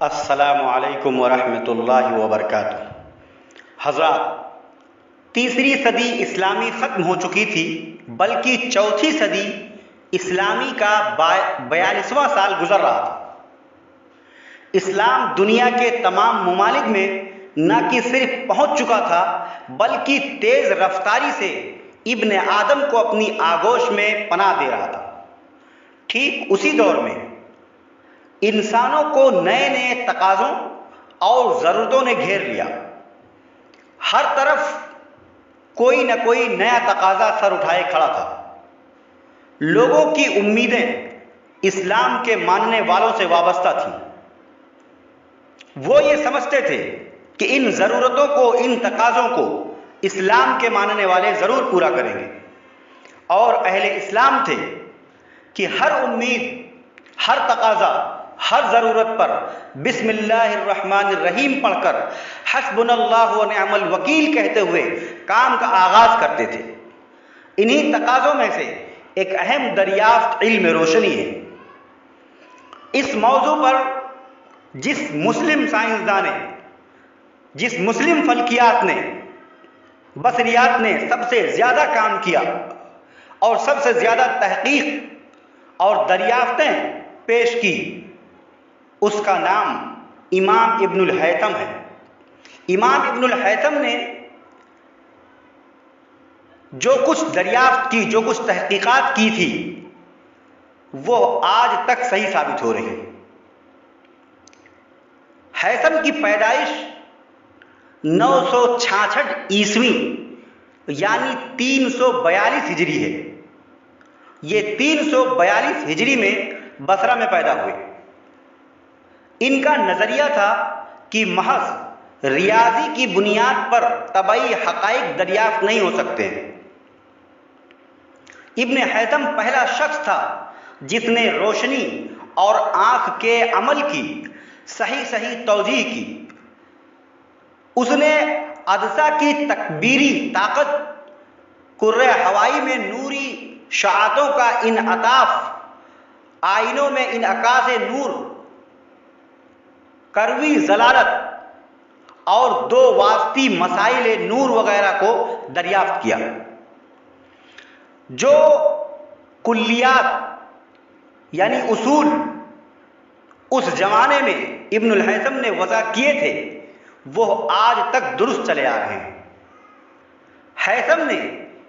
अस्सलामु अलैकुम वरहमतुल्लाहि वबरकातुहू। हज़रात, तीसरी सदी इस्लामी ख़त्म हो चुकी थी, बल्कि चौथी सदी इस्लामी का 42वां साल गुजर रहा था। इस्लाम दुनिया के तमाम ममालिक में न कि सिर्फ पहुंच चुका था, बल्कि तेज़ रफ्तारी से इब्न आदम को अपनी आगोश में पनाह दे रहा था। ठीक उसी दौर में इंसानों को नए नए तकाज़ों और ज़रूरतों ने घेर लिया। हर तरफ कोई न कोई नया तकाज़ा सर उठाए खड़ा था। लोगों की उम्मीदें इस्लाम के मानने वालों से वाबस्ता थीं। वो ये समझते थे कि इन ज़रूरतों को, इन तकाज़ों को इस्लाम के मानने वाले ज़रूर पूरा करेंगे, और अहले इस्लाम थे कि हर उम्मीद, हर तकाज़ा, हर ज़रूरत पर बिस्मिल्लाहिर्रहमानिर्रहीम पढ़कर हस्बुनल्लाहु व निअमल वकील कहते हुए काम का आगाज़ करते थे। इन्हीं तकाज़ों में से एक अहम दरियाफ्त इल्म रोशनी है। इस मौजू पर जिस मुस्लिम साइंसदान ने, जिस मुस्लिम फल्कियात ने, बसरियात ने सबसे ज़्यादा काम किया और सबसे ज़्यादा तहकीक और दरियाफ्तें पेश की, उसका नाम इमाम इब्नुल हैथम है। इमाम इब्नुल हैथम ने जो कुछ दरियाफ्त की, जो कुछ तहकीकात की थी, वो आज तक सही साबित हो रही है। हैथम की पैदाइश 966 ईस्वी यानी 342 हिजरी है। ये 342 हिजरी में बसरा में पैदा हुए। इनका नज़रिया था कि महज रियाजी की बुनियाद पर तबई हक़ाइक़ दरियाफ्त नहीं हो सकते हैं। इब्न हैथम पहला शख्स था जिसने रोशनी और आँख के अमल की सही तौजीह की। उसने अदसा की तकबीरी ताकत, कुर्रे हवाई में नूरी शाअतों का इनअताफ, आइनों में इनअकास नूर, करवी जलालत और दो वास्ती मसाइल नूर वगैरह को दरियाफ्त किया। जो कुल्लियात यानी उसूल उस जमाने में इब्नुल हैथम ने वज़ा किए थे, वो आज तक दुरुस्त चले आ रहे हैं। हैथम ने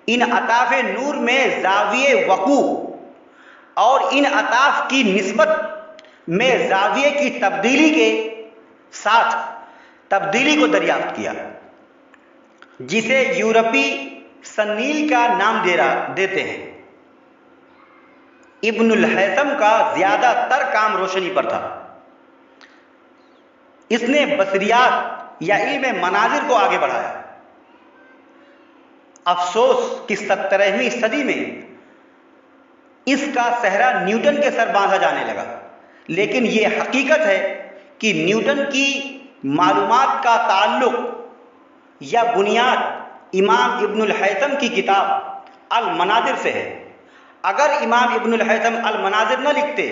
इन अताफ़ नूर में ज़ाविये वक़ू और इन अताफ़ की निस्बत में ज़ाविये की तब्दीली के साथ तब्दीली को दरियाफ्त किया, जिसे यूरोपी सन्नील का नाम देते हैं। इब्नुल हैथम का ज़्यादातर काम रोशनी पर था। इसने बसरियात या इल्म मनाजिर को आगे बढ़ाया। अफसोस कि 17वीं सदी में इसका सेहरा न्यूटन के सर बांधा जाने लगा, लेकिन यह हकीकत है कि न्यूटन की मालूमात का ताल्लुक या बुनियाद इमाम इब्नुल हैथम की किताब अल मनाजिर से है। अगर इमाम इब्नुल हैथम अल मनाजिर न लिखते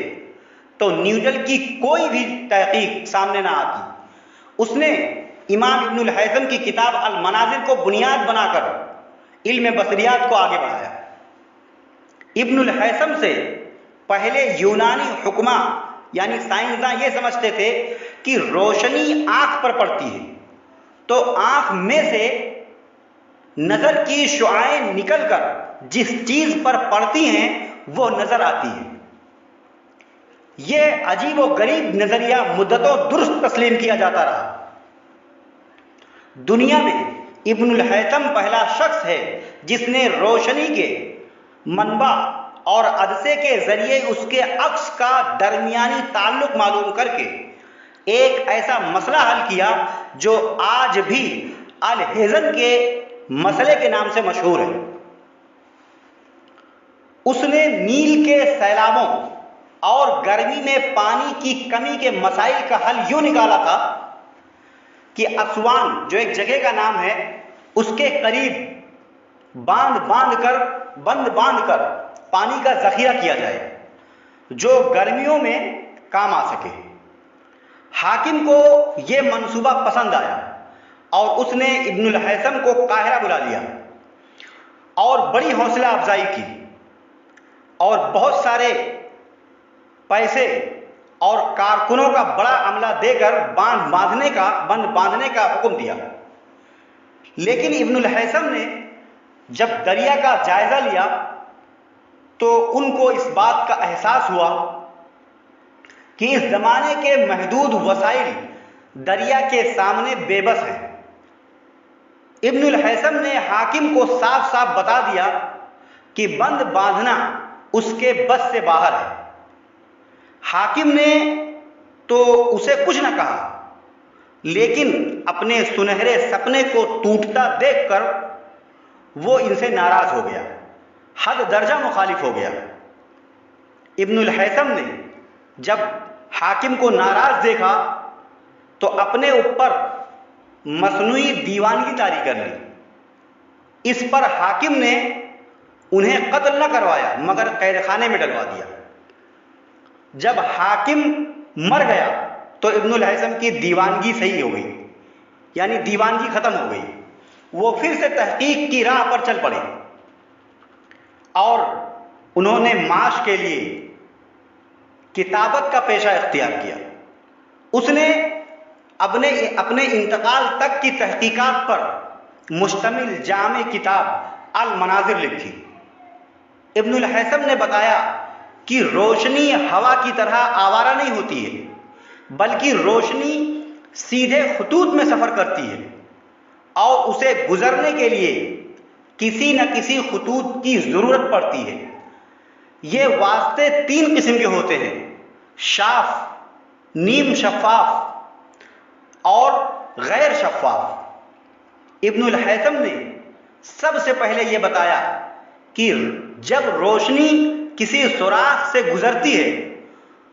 तो न्यूटन की कोई भी तहकीक सामने ना आती। उसने इमाम इब्नुल हैथम की किताब अल मनाजिर को बुनियाद बनाकर इल्म बसरियात को आगे बढ़ाया। इब्नुल हैथम से पहले यूनानी हुक्मा यानी साइंसदान ये समझते थे कि रोशनी आंख पर पड़ती है, तो आंख में से नजर की शुआएं निकलकर जिस चीज पर पड़ती हैं वो नजर आती है। यह अजीब व गरीब नजरिया मुद्दतों दुरुस्त तस्लीम किया जाता रहा। दुनिया में इब्नुल हैथम पहला शख्स है जिसने रोशनी के मनबा और अदसे के जरिए उसके अक्स का दरमियानी ताल्लुक मालूम करके एक ऐसा मसला हल किया जो आज भी अल हेज़न के मसले के नाम से मशहूर है। उसने नील के सैलाबों और गर्मी में पानी की कमी के मसाइल का हल यूं निकाला था कि असवान, जो एक जगह का नाम है, उसके करीब बंद बांध कर पानी का जखीरा किया जाए जो गर्मियों में काम आ सके। हाकिम को यह मंसूबा पसंद आया और उसने इब्नुल हैसम को काहिरा बुला लिया और बड़ी हौसला अफजाई की और बहुत सारे पैसे और कारकुनों का बड़ा अमला देकर बंद बांधने का हुक्म दिया। लेकिन इब्नुल हैसम ने जब दरिया का जायजा लिया तो उनको इस बात का एहसास हुआ कि इस जमाने के महदूद वसाइल दरिया के सामने बेबस हैं। इब्नुल हैसम ने हाकिम को साफ साफ बता दिया कि बंद बांधना उसके बस से बाहर है। हाकिम ने तो उसे कुछ न कहा, लेकिन अपने सुनहरे सपने को टूटता देखकर वो इनसे नाराज हो गया, हद दर्जा मुखालिफ हो गया। इब्नुल हैसम ने जब हाकिम को नाराज देखा तो अपने ऊपर मसनूई दीवानगी तारी कर ली। इस पर हाकिम ने उन्हें कत्ल न करवाया मगर कैद खाने में डलवा दिया। जब हाकिम मर गया तो इब्नुल हैसम की दीवानगी सही हो गई, यानी दीवानगी खत्म हो गई। वो फिर से तहकीक की राह पर चल पड़े और उन्होंने माश के लिए किताबत का पेशा इख्तियार किया। उसने अपने इंतकाल तक की तहकीकात पर मुश्तमिल जामे किताब अल मनाजिर लिखी। इब्नुल हैसम ने बताया कि रोशनी हवा की तरह आवारा नहीं होती है, बल्कि रोशनी सीधे खतूत में सफ़र करती है और उसे गुजरने के लिए किसी न किसी खतूत की ज़रूरत पड़ती है। ये वास्ते 3 किस्म के होते हैं, शाफ, नीम शफ़ाफ और गैर शफ़ाफ। इब्नुल हैसम ने सबसे पहले यह बताया कि जब रोशनी किसी सुराख से गुजरती है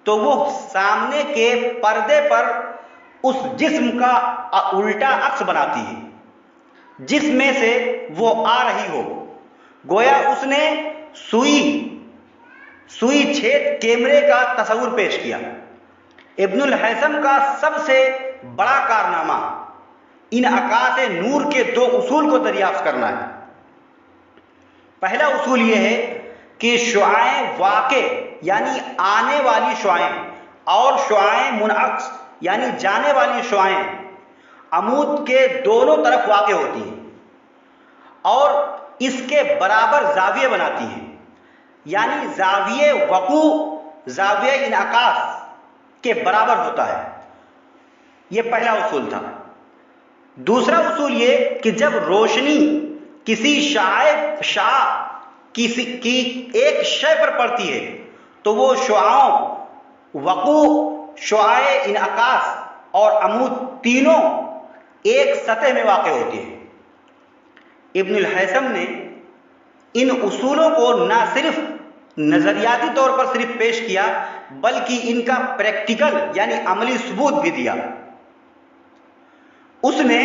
तो वो सामने के पर्दे पर उस जिस्म का उल्टा अक्स बनाती है जिसमें से वो आ रही हो, गोया उसने सुई छेद कैमरे का तस्वुर पेश किया। इब्नुल हैसम का सबसे बड़ा कारनामा इन अकासे नूर के 2 उसूल को दरियाफ्त करना है। पहला उसूल यह है कि शुआएं वाक़े यानी आने वाली शुआएं और शुआएं मुनअक्स यानी जाने वाली शुआएं अमूद के दोनों तरफ वाक़े होती हैं और इसके बराबर जाविये बनाती हैं, यानी जाविये वक़ू जाविये इनअकास के बराबर होता है। यह पहला उसूल था। दूसरा उसूल ये कि जब रोशनी किसी किसी की एक शय पर पड़ती है तो वो शुआओं वक़ू, शुआए इनअकास और अमूद तीनों एक सतह में वाक़े होती है। इब्नुल हैसम ने इन उसूलों को न सिर्फ नज़रियाती तौर पर सिर्फ पेश किया बल्कि इनका प्रैक्टिकल यानी अमली सबूत भी दिया। उसने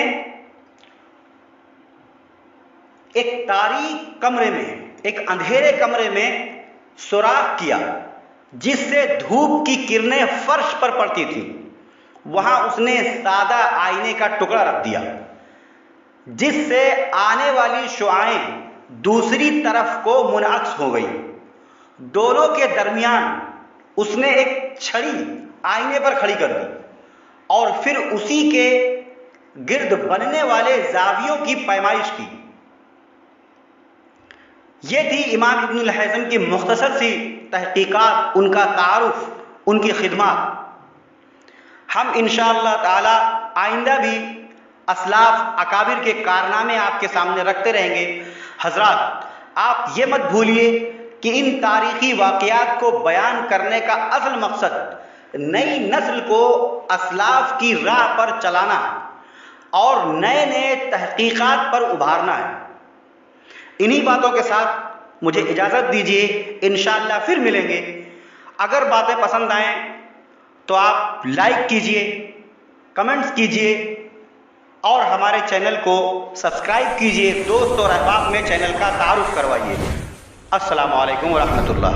एक तारीक कमरे में, एक अंधेरे कमरे में सुराख किया जिससे धूप की किरणें फर्श पर पड़ती थी। वहां उसने सादा आईने का टुकड़ा रख दिया जिससे आने वाली शुआएं दूसरी तरफ को मुनअक्स हो गई। दोनों के दरमियान उसने एक छड़ी आईने पर खड़ी कर दी और फिर उसी के गिर्द बनने वाले जावियों की पैमाइश की। ये थी इमाम इब्नुल हैसम की मुख्तसर सी तहकीकात, उनका तारुफ, उनकी खिदमत। हम इंशाअल्लाह ताला आइंदा भी असलाफ अकाबिर के कारनामे आपके सामने रखते रहेंगे। हजरात, आप ये मत भूलिए कि इन तारीखी वाक़यात को बयान करने का असल मकसद नई नस्ल को असलाफ की राह पर चलाना और नए नए तहकीकात पर उभारना है। इन्हीं बातों के साथ मुझे इजाज़त दीजिए, इंशाअल्लाह फिर मिलेंगे। अगर बातें पसंद आएँ तो आप लाइक कीजिए, कमेंट्स कीजिए और हमारे चैनल को सब्सक्राइब कीजिए। दोस्त और अहबाब में चैनल का तारुफ करवाइए। अस्सलामु अलैकुम व रहमतुल्लाह।